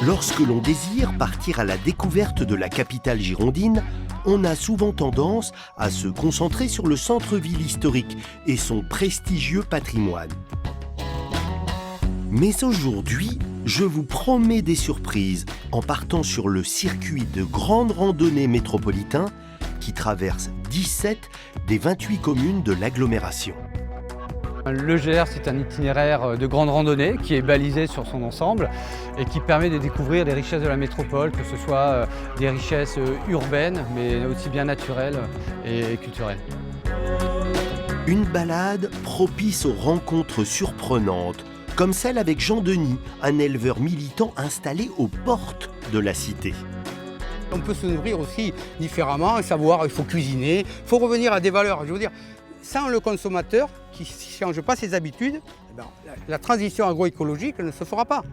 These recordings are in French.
Lorsque l'on désire partir à la découverte de la capitale girondine, on a souvent tendance à se concentrer sur le centre-ville historique et son prestigieux patrimoine. Mais aujourd'hui, je vous promets des surprises en partant sur le circuit de grande randonnée métropolitain qui traverse 17 des 28 communes de l'agglomération. Le GR, c'est un itinéraire de grande randonnée qui est balisé sur son ensemble et qui permet de découvrir les richesses de la métropole, que ce soit des richesses urbaines, mais aussi bien naturelles et culturelles. Une balade propice aux rencontres surprenantes, comme celle avec Jean Denis, un éleveur militant installé aux portes de la cité. On peut se nourrir aussi différemment, savoir il faut cuisiner, il faut revenir à des valeurs. Je veux dire, sans le consommateur qui ne change pas ses habitudes, la transition agroécologique ne se fera pas.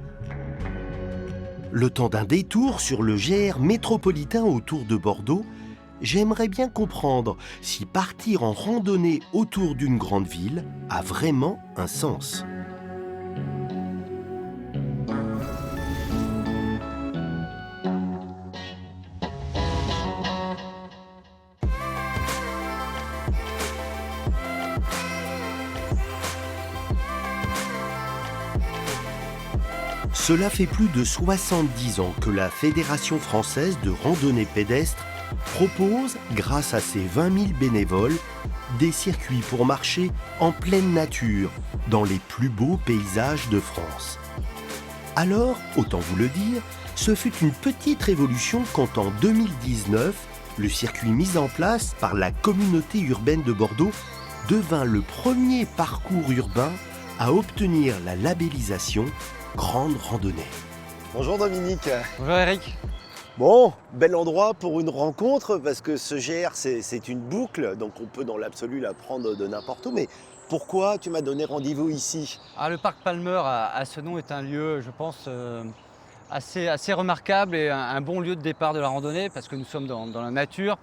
Le temps d'un détour sur le GR métropolitain autour de Bordeaux, j'aimerais bien comprendre si partir en randonnée autour d'une grande ville a vraiment un sens. Cela fait plus de 70 ans que la Fédération française de randonnée pédestre propose, grâce à ses 20 000 bénévoles, des circuits pour marcher en pleine nature, dans les plus beaux paysages de France. Alors, autant vous le dire, ce fut une petite révolution quand en 2019, le circuit mis en place par la communauté urbaine de Bordeaux devint le premier parcours urbain à obtenir la labellisation Grande Randonnée. Bonjour Dominique. Bonjour Eric. Bon, bel endroit pour une rencontre parce que ce GR c'est une boucle, donc on peut dans l'absolu la prendre de n'importe où. Mais pourquoi tu m'as donné rendez-vous ici? Le parc Palmer à Senon est un lieu, je pense, assez remarquable et un bon lieu de départ de la randonnée parce que nous sommes dans la nature.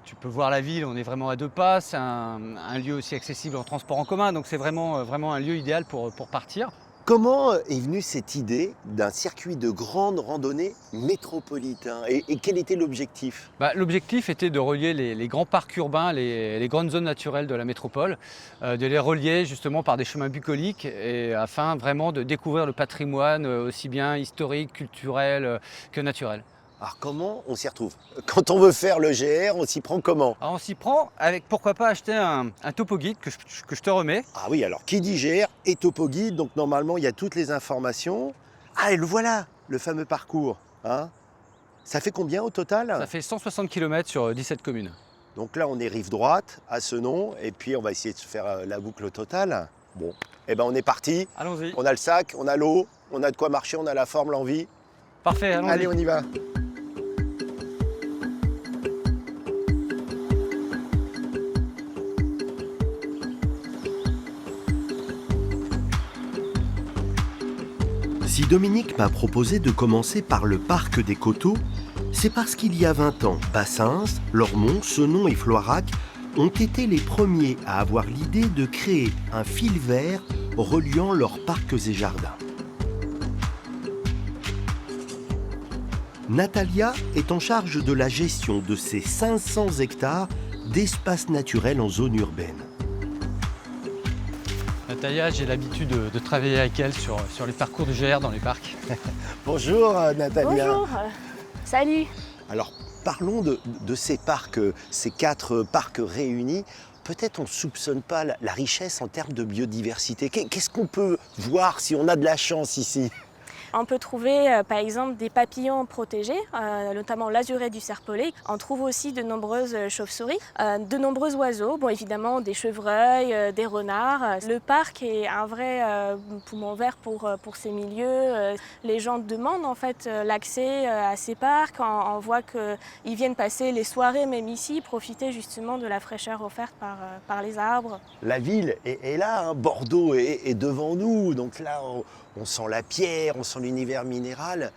Tu peux voir la ville, on est vraiment à 2 pas, c'est un lieu aussi accessible en transport en commun, donc c'est vraiment un lieu idéal pour partir. Comment est venue cette idée d'un circuit de grande randonnée métropolitain et quel était l'objectif? L'objectif était de relier les grands parcs urbains, les grandes zones naturelles de la métropole, de les relier justement par des chemins bucoliques et afin vraiment de découvrir le patrimoine aussi bien historique, culturel que naturel. Alors comment on s'y retrouve? Quand on veut faire le GR, on s'y prend comment? Alors on s'y prend avec pourquoi pas acheter un topo guide que je te remets. Ah oui, alors qui dit GR et topo guide, donc normalement il y a toutes les informations. Ah et le voilà, le fameux parcours. Hein, ça fait combien au total? Ça fait 160 km sur 17 communes. Donc là on est rive droite à Senon et puis on va essayer de se faire la boucle au total. Bon, et ben on est parti. Allons-y. On a le sac, on a l'eau, on a de quoi marcher, on a la forme, l'envie. Parfait, allons-y. Allez, on y va. Si Dominique m'a proposé de commencer par le parc des Coteaux, c'est parce qu'il y a 20 ans, Bassins, Lormont, Senon et Floirac ont été les premiers à avoir l'idée de créer un fil vert reliant leurs parcs et jardins. Natalia est en charge de la gestion de ces 500 hectares d'espace naturel en zone urbaine. Natalia, j'ai l'habitude de travailler avec elle sur les parcours du GR dans les parcs. Bonjour Natalia. Bonjour, salut. Alors parlons de ces parcs, ces 4 parcs réunis. Peut-être on ne soupçonne pas la richesse en termes de biodiversité. Qu'est-ce qu'on peut voir si on a de la chance ici? On peut trouver par exemple des papillons protégés, notamment l'azuré du serpolet. On trouve aussi de nombreuses chauves-souris, de nombreux oiseaux, bon évidemment des chevreuils, des renards. Le parc est un vrai poumon vert pour ces milieux. Les gens demandent en fait l'accès à ces parcs. On voit qu'ils viennent passer les soirées même ici, profiter justement de la fraîcheur offerte par les arbres. La ville est là, hein. Bordeaux est devant nous, donc là on sent la pierre, on sent l'univers minéral.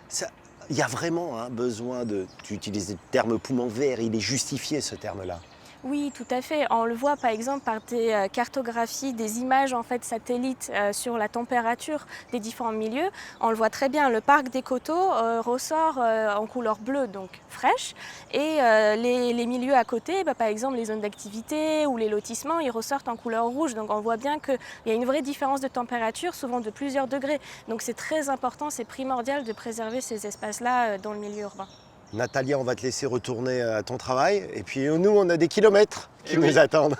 Il y a vraiment besoin de... Tu utilises le terme poumon vert, il est justifié ce terme-là. Oui, tout à fait. On le voit par exemple par des cartographies, des images en fait satellites sur la température des différents milieux. On le voit très bien. Le parc des Coteaux ressort en couleur bleue, donc fraîche, et les milieux à côté, par exemple les zones d'activité ou les lotissements, ils ressortent en couleur rouge. Donc on voit bien qu'il y a une vraie différence de température, souvent de plusieurs degrés. Donc c'est très important, c'est primordial de préserver ces espaces-là dans le milieu urbain. Natalia, on va te laisser retourner à ton travail. Et puis nous, on a des kilomètres qui nous attendent.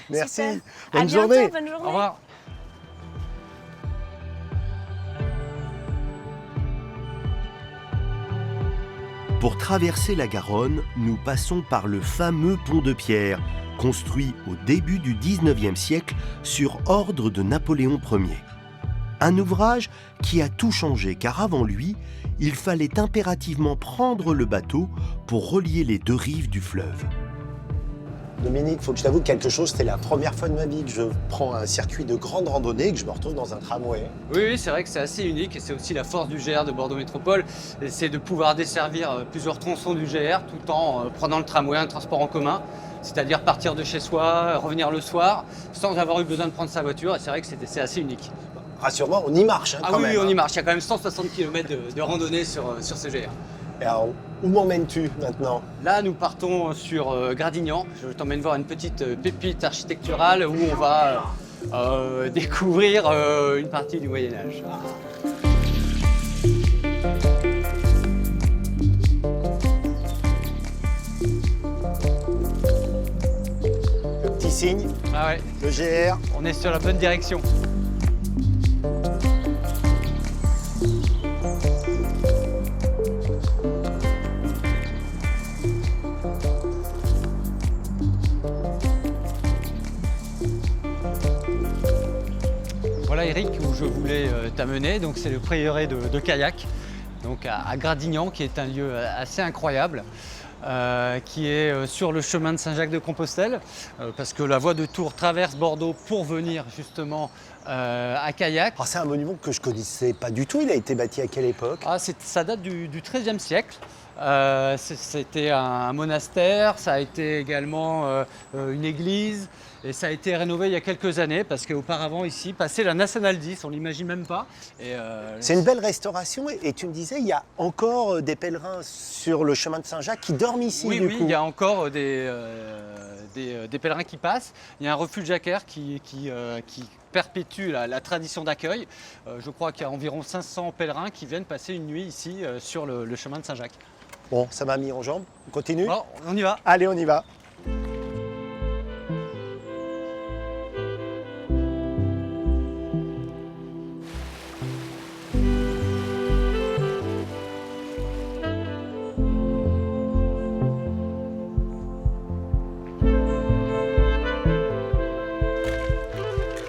Merci. Super. Bonne À bientôt, journée. bonne journée. Au revoir. Pour traverser la Garonne, nous passons par le fameux pont de pierre, construit au début du 19e siècle sur ordre de Napoléon Ier. Un ouvrage qui a tout changé, car avant lui, il fallait impérativement prendre le bateau pour relier les deux rives du fleuve. Dominique, il faut que je t'avoue quelque chose. C'était la première fois de ma vie que je prends un circuit de grande randonnée et que je me retrouve dans un tramway. Oui, c'est vrai que c'est assez unique et c'est aussi la force du GR de Bordeaux Métropole, c'est de pouvoir desservir plusieurs tronçons du GR tout en prenant le tramway, un transport en commun, c'est-à-dire partir de chez soi, revenir le soir, sans avoir eu besoin de prendre sa voiture. Et c'est vrai que c'est assez unique. Rassure-moi, on y marche quand même. Oui, on y marche. Il y a quand même 160 km de randonnée sur ce GR. Et alors, où m'emmènes-tu maintenant? Là, nous partons sur Gradignan. Je t'emmène voir une petite pépite architecturale où on va découvrir une partie du Moyen-Âge. Le petit signe, Ah ouais, le GR. on est sur la bonne direction. Voilà Eric, où je voulais t'amener, donc c'est le prieuré de Caillac, donc à Gradignan, qui est un lieu assez incroyable, qui est sur le chemin de Saint-Jacques-de-Compostelle, parce que la voie de Tours traverse Bordeaux pour venir justement à Caillac. Oh, c'est un monument que je connaissais pas du tout. Il a été bâti à quelle époque? Ça date du XIIIe siècle. C'était un monastère, ça a été également une église et ça a été rénové il y a quelques années parce qu'auparavant ici passait la Nationale 10, on l'imagine même pas. C'est une belle restauration et tu me disais, il y a encore des pèlerins sur le chemin de Saint-Jacques qui dorment ici. Oui, du oui, coup. il y a encore des pèlerins qui passent. Il y a un refuge jacquaire qui perpétue la tradition d'accueil. Je crois qu'il y a environ 500 pèlerins qui viennent passer une nuit ici sur le chemin de Saint-Jacques. Bon, ça m'a mis en jambes. On continue? Bon, on y va. Allez, on y va.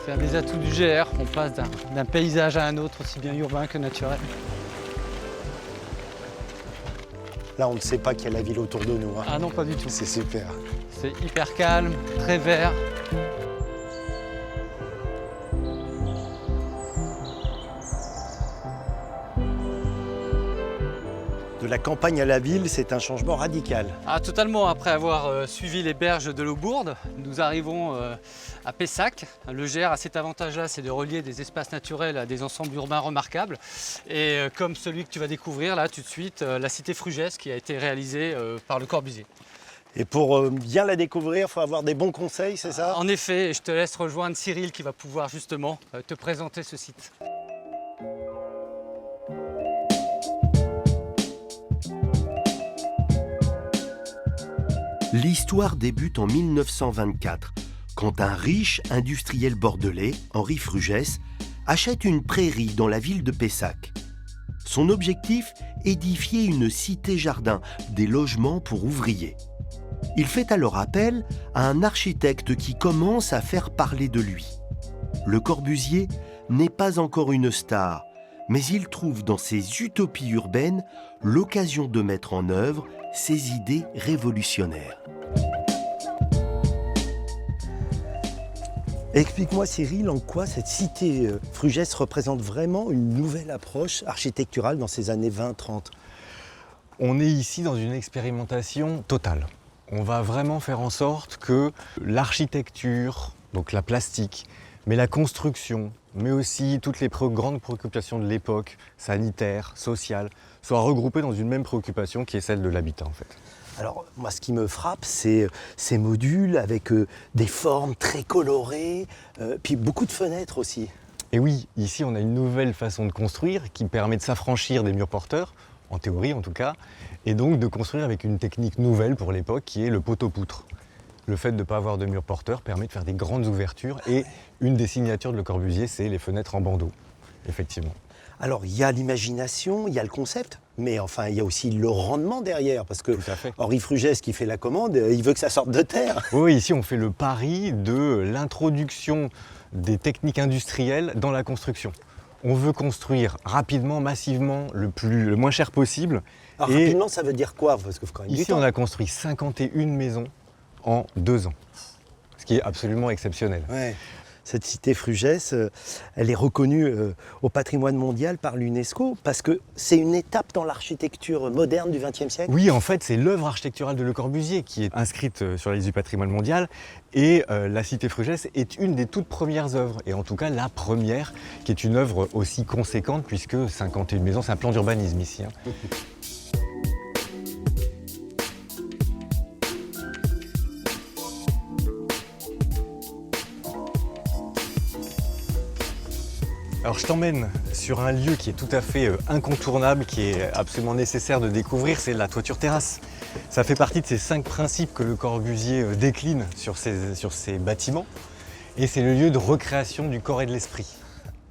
C'est un des atouts du GR, on passe d'un paysage à un autre, aussi bien urbain que naturel. Là, on ne sait pas qu'il y a la ville autour de nous. Hein. Ah non, pas du tout. C'est super. C'est hyper calme, très vert. De la campagne à la ville, c'est un changement radical. Ah, totalement, après avoir suivi les berges de l'Aubourde, nous arrivons à Pessac. Le GR a cet avantage-là, c'est de relier des espaces naturels à des ensembles urbains remarquables. Et comme celui que tu vas découvrir là tout de suite, la cité Frugès qui a été réalisée par Le Corbusier. Et pour bien la découvrir, il faut avoir des bons conseils, c'est ça? En effet, je te laisse rejoindre Cyril qui va pouvoir justement te présenter ce site. L'histoire débute en 1924, quand un riche industriel bordelais, Henri Frugès, achète une prairie dans la ville de Pessac. Son objectif, édifier une cité-jardin, des logements pour ouvriers. Il fait alors appel à un architecte qui commence à faire parler de lui. Le Corbusier n'est pas encore une star, mais il trouve dans ses utopies urbaines l'occasion de mettre en œuvre ses idées révolutionnaires. Explique-moi Cyril, en quoi cette cité Frugès représente vraiment une nouvelle approche architecturale dans ces années 20-30? On est ici dans une expérimentation totale. On va vraiment faire en sorte que l'architecture, donc la plastique, mais la construction, mais aussi toutes les grandes préoccupations de l'époque, sanitaires, sociales, soient regroupées dans une même préoccupation qui est celle de l'habitat en fait. Alors, moi, ce qui me frappe, c'est ces modules avec des formes très colorées, puis beaucoup de fenêtres aussi. Et oui, ici on a une nouvelle façon de construire qui permet de s'affranchir des murs porteurs, en théorie en tout cas, et donc de construire avec une technique nouvelle pour l'époque qui est le poteau-poutre. Le fait de ne pas avoir de murs porteurs permet de faire des grandes ouvertures et une des signatures de Le Corbusier, c'est les fenêtres en bandeau, effectivement. Alors, il y a l'imagination, il y a le concept, mais enfin, il y a aussi le rendement derrière, parce que Tout à fait. Henri Frugès, qui fait la commande, il veut que ça sorte de terre. Oui, ici on fait le pari de l'introduction des techniques industrielles dans la construction. On veut construire rapidement, massivement, le moins cher possible. Alors, Et rapidement, ça veut dire quoi? Parce qu'il faut quand même du ici temps. on a construit 51 maisons en 2 ans, ce qui est absolument exceptionnel. Ouais. Cette cité Frugès, elle est reconnue au patrimoine mondial par l'UNESCO parce que c'est une étape dans l'architecture moderne du XXe siècle. Oui, en fait, c'est l'œuvre architecturale de Le Corbusier qui est inscrite sur la liste du patrimoine mondial. Et la cité Frugès est une des toutes premières œuvres, et en tout cas la première, qui est une œuvre aussi conséquente, puisque 51 maisons, c'est un plan d'urbanisme ici. Alors je t'emmène sur un lieu qui est tout à fait incontournable, qui est absolument nécessaire de découvrir, c'est la toiture terrasse. Ça fait partie de ces 5 principes que Le Corbusier décline sur ses bâtiments, et c'est le lieu de recréation du corps et de l'esprit.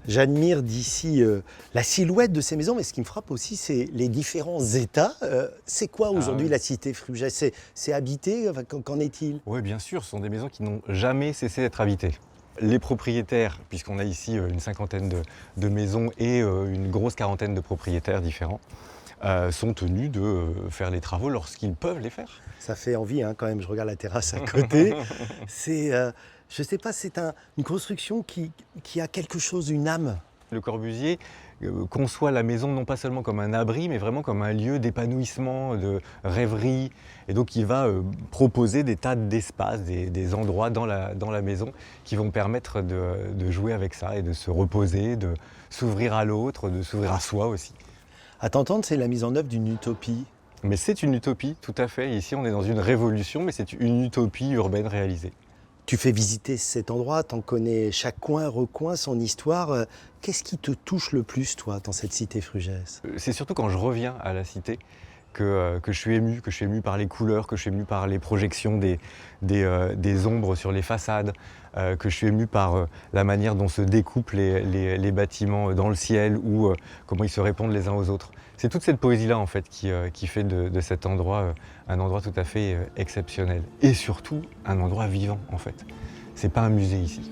J'admire d'ici la silhouette de ces maisons, mais ce qui me frappe aussi, c'est les différents états. C'est quoi aujourd'hui la cité Frugès? C'est habité? Enfin, qu'en est-il? Oui, bien sûr, ce sont des maisons qui n'ont jamais cessé d'être habitées. Les propriétaires, puisqu'on a ici une 50aine de maisons et une grosse 40aine de propriétaires différents, sont tenus de faire les travaux lorsqu'ils peuvent les faire. Ça fait envie quand même, je regarde la terrasse à côté. C'est, je sais pas, c'est une construction qui a quelque chose, une âme. Le Corbusier conçoit la maison non pas seulement comme un abri, mais vraiment comme un lieu d'épanouissement, de rêverie. Et donc il va proposer des tas d'espaces, des endroits dans la maison qui vont permettre de jouer avec ça et de se reposer, de s'ouvrir à l'autre, de s'ouvrir à soi aussi. À t'entendre, c'est la mise en œuvre d'une utopie. Mais c'est une utopie, tout à fait. Ici on est dans une révolution, mais c'est une utopie urbaine réalisée. Tu fais visiter cet endroit, t'en connais chaque coin, recoin, son histoire. Qu'est-ce qui te touche le plus, toi, dans cette cité Frugès? C'est surtout quand je reviens à la cité que je suis ému par les couleurs, que je suis ému par les projections des ombres sur les façades, que je suis ému par la manière dont se découpent les bâtiments dans le ciel ou comment ils se répondent les uns aux autres. C'est toute cette poésie-là en fait qui fait de cet endroit un endroit tout à fait exceptionnel. Et surtout un endroit vivant en fait. C'est pas un musée ici.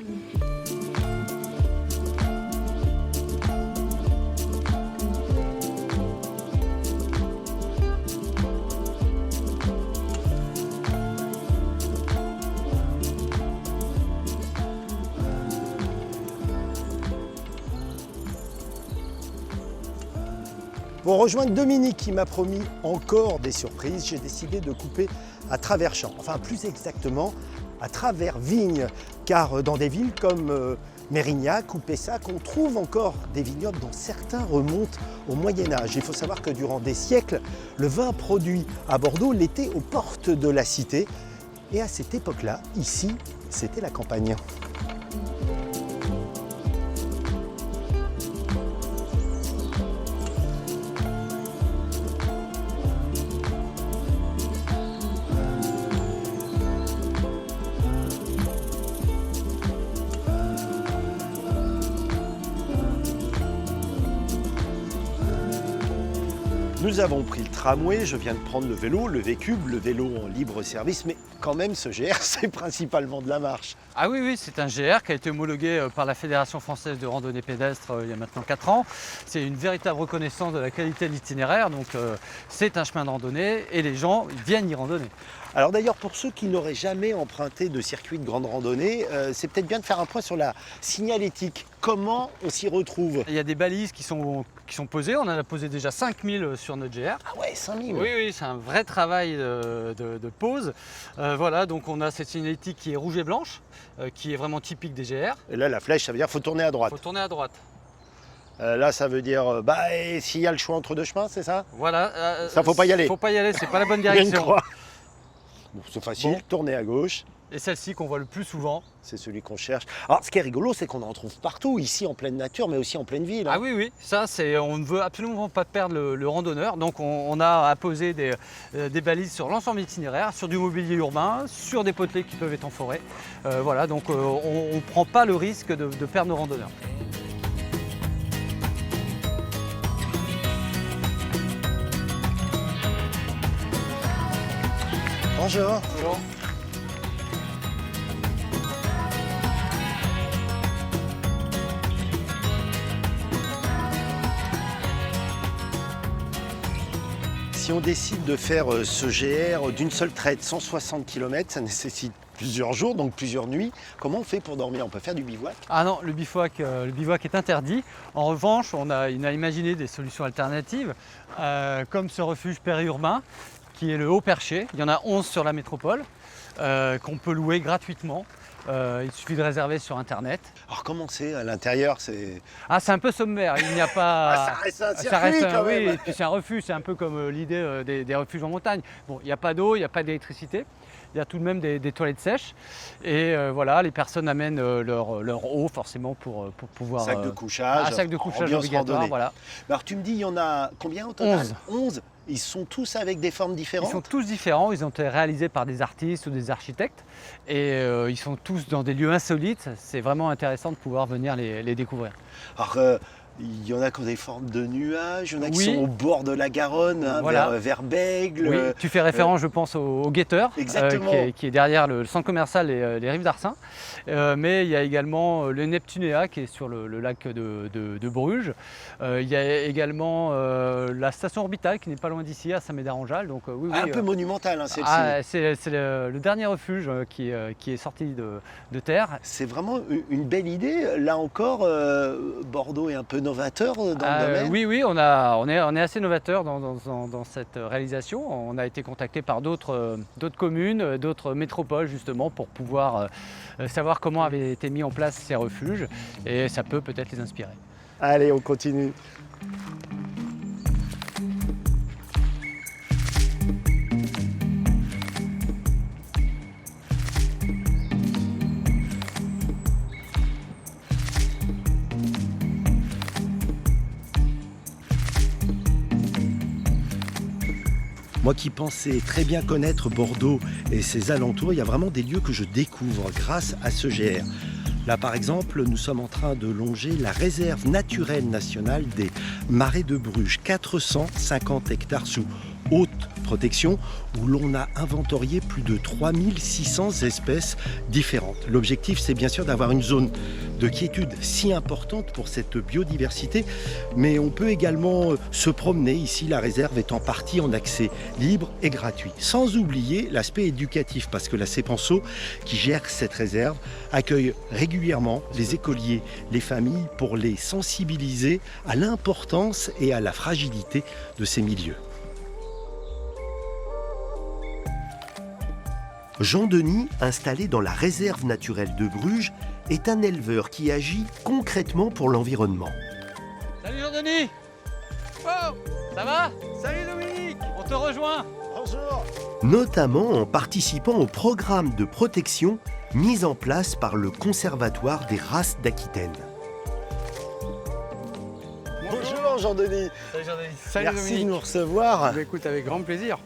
Pour rejoindre Dominique qui m'a promis encore des surprises, j'ai décidé de couper à travers champs, enfin plus exactement à travers vignes, car dans des villes comme Mérignac ou Pessac, on trouve encore des vignobles dont certains remontent au Moyen-Âge. Il faut savoir que durant des siècles, le vin produit à Bordeaux l'était aux portes de la cité, et à cette époque-là, ici, c'était la campagne. Nous avons pris le tramway, je viens de prendre le vélo, le V-Cube, le vélo en libre service, mais quand même ce GR, c'est principalement de la marche. Ah oui, oui, c'est un GR qui a été homologué par la Fédération française de randonnée pédestre il y a maintenant 4 ans. C'est une véritable reconnaissance de la qualité de l'itinéraire, donc c'est un chemin de randonnée et les gens viennent y randonner. Alors d'ailleurs, pour ceux qui n'auraient jamais emprunté de circuit de grande randonnée, c'est peut-être bien de faire un point sur la signalétique. Comment on s'y retrouve? Il y a des balises qui sont posées, on en a posé déjà 5000 sur notre GR. Ah ouais, 5000. Oui, oui, c'est un vrai travail de pose. Voilà, donc on a cette signalétique qui est rouge et blanche, qui est vraiment typique des GR. Et là, la flèche, ça veut dire qu'il faut tourner à Il droite. faut tourner à droite. Là, ça veut dire, et s'il y a le choix entre deux chemins, c'est ça? Voilà. Ça, faut pas y aller. Faut pas y aller, c'est pas la bonne Il y a une direction. croix. Bon, c'est facile, Bon. tourner à gauche. Et celle-ci qu'on voit le plus souvent. C'est celui qu'on cherche. Alors, ce qui est rigolo, c'est qu'on en trouve partout, ici en pleine nature, mais aussi en pleine ville. Ah oui, oui, ça, on ne veut absolument pas perdre le randonneur. Donc, on a apposé des balises sur l'ensemble itinéraire, sur du mobilier urbain, sur des potelets qui peuvent être en forêt. Voilà, donc on ne prend pas le risque de perdre nos randonneurs. Bonjour. Bonjour. Si on décide de faire ce GR d'une seule traite, 160 km, ça nécessite plusieurs jours, donc plusieurs nuits. Comment on fait pour dormir? On peut faire du bivouac? Ah non, le bivouac est interdit. En revanche, on a imaginé des solutions alternatives, comme ce refuge périurbain, qui est le Haut Perché. Il y en a 11 sur la métropole, qu'on peut louer gratuitement. Il suffit de réserver sur Internet. Alors comment c'est à l'intérieur? Ah, c'est un peu sommaire, il n'y a pas... Ça reste un circuit quand oui, même. et puis c'est un refuge, c'est un peu comme l'idée des refuges en montagne. Bon, il n'y a pas d'eau, il n'y a pas d'électricité, il y a tout de même des toilettes sèches. Et voilà, les personnes amènent leur eau forcément pour pouvoir... Sac de couchage, un sac de couchage ambiance obligatoire, randonnée. voilà. Alors tu me dis, il y en a combien au total? 11. 11. Ils sont tous avec des formes Ils différentes? sont tous différents, ils ont été réalisés par des artistes ou des architectes et ils sont tous dans des lieux insolites. C'est vraiment intéressant de pouvoir venir les découvrir. Alors, il y en a qui ont des formes de nuages, il y en a qui Oui. sont au bord de la Garonne, hein, Voilà. vers Bègle. Oui, tu fais référence, je pense, au Guetteur, Exactement. qui est derrière le centre commercial et les Rives d'Arcin. Mais il y a également le Neptunéa qui est sur le lac de Bruges. Il y a également la station orbitale qui n'est pas loin d'ici, à Saint-Médard-en-Jalles. Donc, oui, Un oui, peu monumental, hein, celle-ci. c'est le dernier refuge qui est sorti de terre. C'est vraiment une belle idée. Là encore, Bordeaux est un peu novateur dans le domaine. Oui, oui, on est assez novateur dans cette réalisation. On a été contacté par d'autres communes, d'autres métropoles justement pour pouvoir savoir comment avaient été mis en place ces refuges et ça peut peut-être les inspirer. Allez, on continue. Moi qui pensais très bien connaître Bordeaux et ses alentours, il y a vraiment des lieux que je découvre grâce à ce GR. Là, par exemple, nous sommes en train de longer la réserve naturelle nationale des Marais de Bruges, 450 hectares sous haute protection, où l'on a inventorié plus de 3600 espèces différentes. L'objectif, c'est bien sûr d'avoir une zone de quiétude si importante pour cette biodiversité, mais on peut également se promener. Ici, la réserve est en partie en accès libre et gratuit. Sans oublier l'aspect éducatif, parce que la CEPANSO, qui gère cette réserve, accueille régulièrement les écoliers, les familles, pour les sensibiliser à l'importance et à la fragilité de ces milieux. Jean Denis, installé dans la réserve naturelle de Bruges, est un éleveur qui agit concrètement pour l'environnement. Salut Jean-Denis! Oh, ça va? Salut Dominique! On te rejoint! Bonjour. Notamment en participant au programme de protection mis en place par le Conservatoire des races d'Aquitaine. Bonjour Jean-Denis. Salut Jean-Denis! Salut Merci Dominique! de nous recevoir. Bah, écoute, avec grand plaisir.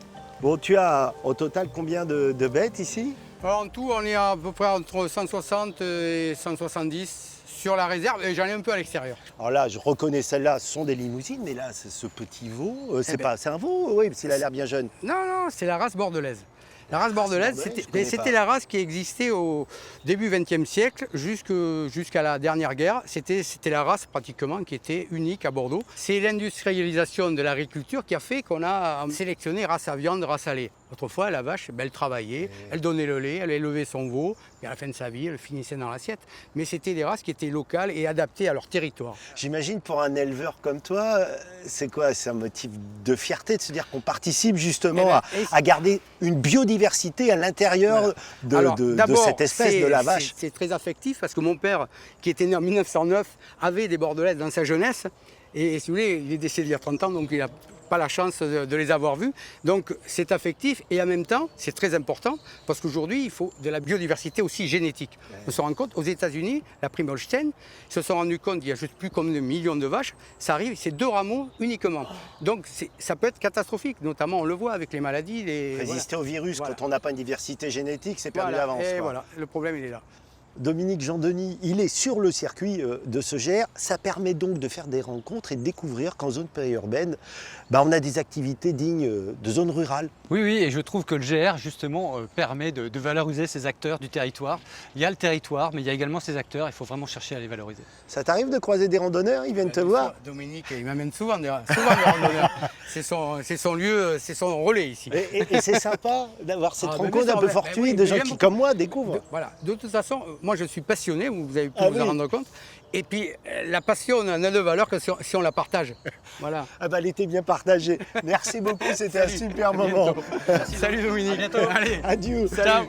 Bon, tu as au total combien de bêtes ici? Alors, en tout, on est à peu près entre 160 et 170 sur la réserve et j'en ai un peu à l'extérieur. Alors là, je reconnais celle-là, ce sont des limousines, mais là, c'est ce petit veau. C'est ben, un veau? Oui, parce qu'il a l'air bien jeune. Non, non, c'est la race bordelaise. La race bordelaise, je connais c'était pas. la race qui existait au début XXe siècle jusqu'à la dernière guerre. C'était la race pratiquement qui était unique à Bordeaux. C'est l'industrialisation de l'agriculture qui a fait qu'on a sélectionné race à viande, race à lait. Autrefois, la vache, elle travaillait, elle donnait le lait, elle élevait son veau, et à la fin de sa vie, elle finissait dans l'assiette. Mais c'était des races qui étaient locales et adaptées à leur territoire. J'imagine pour un éleveur comme toi, c'est quoi? C'est un motif de fierté de se dire qu'on participe justement à garder une biodiversité à l'intérieur de d'abord, cette espèce de la vache. C'est très affectif parce que mon père, qui était né en 1909, avait des bordelaises dans sa jeunesse. Et si vous voulez, il est décédé il y a 30 ans, donc il n'a pas la chance de les avoir vus. Donc c'est affectif et en même temps, c'est très important parce qu'aujourd'hui, il faut de la biodiversité aussi génétique. On se rend compte, aux États-Unis, la prime Holstein, ils se sont rendus compte qu'il y a juste plus comme 1 million de vaches. Ça arrive, c'est 2 rameaux uniquement. Donc ça peut être catastrophique, notamment on le voit avec les maladies. Résister au virus, Voilà. quand on n'a pas une diversité génétique, c'est perdu Voilà, d'avance. et quoi. voilà, le problème il est là. Dominique Jean-Denis, il est sur le circuit de ce GR. Ça permet donc de faire des rencontres et de découvrir qu'en zone périurbaine, on a des activités dignes de zone rurale. Oui, oui, et je trouve que le GR, justement, permet de valoriser ces acteurs du territoire. Il y a le territoire, mais il y a également ces acteurs, il faut vraiment chercher à les valoriser. Ça t'arrive de croiser des randonneurs? Ils viennent te voir? Dominique, il m'amène souvent des randonneurs. C'est son lieu, c'est son relais ici. Et c'est sympa d'avoir cette Ah, rencontre bien un sûr, peu fortuite oui, de gens j'aime qui, beaucoup. comme moi, découvrent. Voilà. De toute façon, moi je suis passionné, vous avez pu Ah vous oui. en rendre compte. Et puis la passion n'a de valeur que si on la partage. Voilà. Ah bah, elle était bien partagée. Merci beaucoup, c'était un super moment. Salut Dominique. À bientôt. Allez. Adieu. Ciao.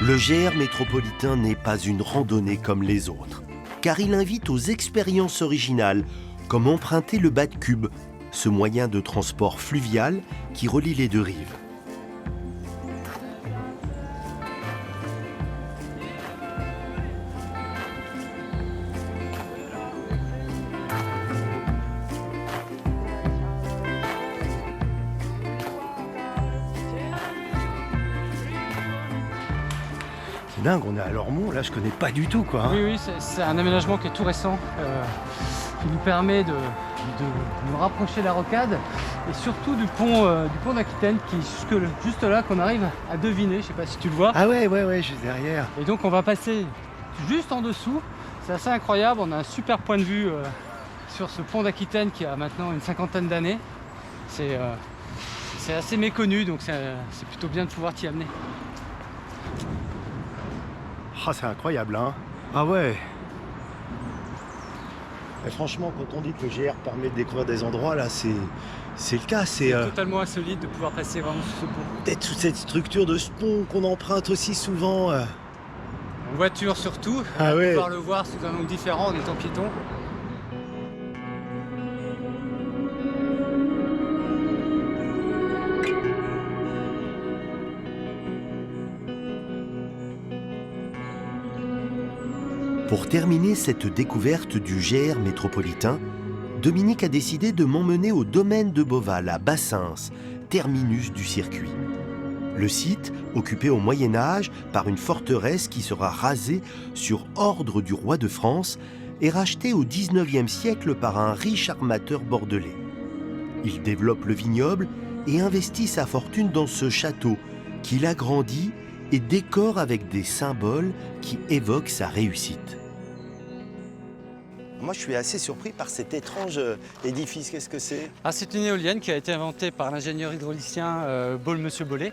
Le GR métropolitain n'est pas une randonnée comme les autres, car il invite aux expériences originales, comme emprunter le Bas de Cube, ce moyen de transport fluvial qui relie les 2 rives. C'est dingue, on est à Lormont, là je connais pas du tout quoi. Oui, oui, c'est un aménagement qui est tout récent, qui nous permet de nous rapprocher de la rocade et surtout du pont d'Aquitaine qui est juste là qu'on arrive à deviner, je sais pas si tu le vois. Ah ouais, juste derrière. Et donc on va passer juste en dessous, c'est assez incroyable, on a un super point de vue sur ce pont d'Aquitaine qui a maintenant une 50aine d'années. C'est assez méconnu, donc c'est plutôt bien de pouvoir t'y amener. Ah c'est incroyable hein. Ah ouais. Et franchement, quand on dit que le GR permet de découvrir des endroits, là, c'est le cas. C'est totalement insolite de pouvoir passer vraiment sur ce pont. peut-être toute cette structure de ce pont qu'on emprunte aussi souvent. En voiture surtout, Ah ouais. pouvoir le voir sous un angle différent en étant piéton. Pour terminer cette découverte du GR métropolitain, Dominique a décidé de m'emmener au domaine de Beauval à Bassens, terminus du circuit. Le site, occupé au Moyen-Âge par une forteresse qui sera rasée sur ordre du roi de France, est racheté au XIXe siècle par un riche armateur bordelais. Il développe le vignoble et investit sa fortune dans ce château qu'il agrandit et décore avec des symboles qui évoquent sa réussite. Moi, je suis assez surpris par cet étrange édifice. Qu'est-ce que c'est? Ah, c'est une éolienne qui a été inventée par l'ingénieur hydraulicien Monsieur Bollet,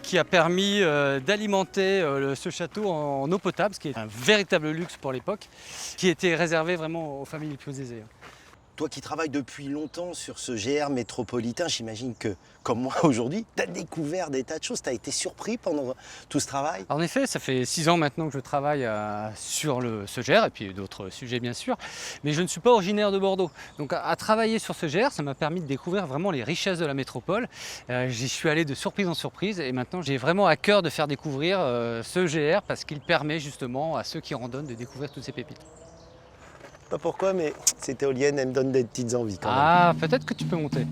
qui a permis d'alimenter ce château en eau potable, ce qui est un véritable luxe pour l'époque, qui était réservé vraiment aux familles les plus aisées. Toi qui travailles depuis longtemps sur ce GR métropolitain, j'imagine que, comme moi aujourd'hui, tu as découvert des tas de choses. Tu as été surpris pendant tout ce travail? En effet, ça fait 6 ans maintenant que je travaille sur ce GR et puis d'autres sujets bien sûr, mais je ne suis pas originaire de Bordeaux. Donc à travailler sur ce GR, ça m'a permis de découvrir vraiment les richesses de la métropole. J'y suis allé de surprise en surprise et maintenant j'ai vraiment à cœur de faire découvrir ce GR parce qu'il permet justement à ceux qui randonnent de découvrir toutes ces pépites. pas pourquoi, mais cette éolienne, elle me donne des petites envies quand même. Ah, peut-être que tu peux monter.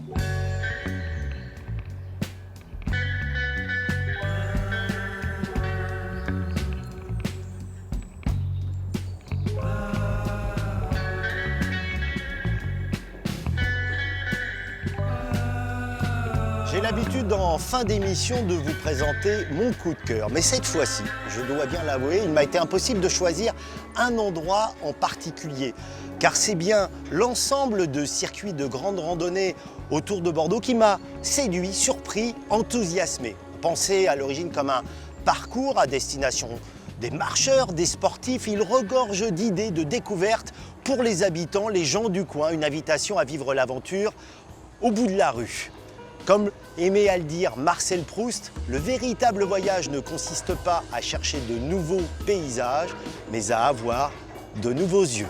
J'ai l'habitude en fin d'émission de vous présenter mon coup de cœur. Mais cette fois-ci, je dois bien l'avouer, il m'a été impossible de choisir un endroit en particulier. Car c'est bien l'ensemble de circuits de grande randonnée autour de Bordeaux qui m'a séduit, surpris, enthousiasmé. Pensé à l'origine comme un parcours à destination des marcheurs, des sportifs, il regorge d'idées, de découvertes pour les habitants, les gens du coin. Une invitation à vivre l'aventure au bout de la rue. Comme aimait à le dire Marcel Proust, le véritable voyage ne consiste pas à chercher de nouveaux paysages, mais à avoir de nouveaux yeux.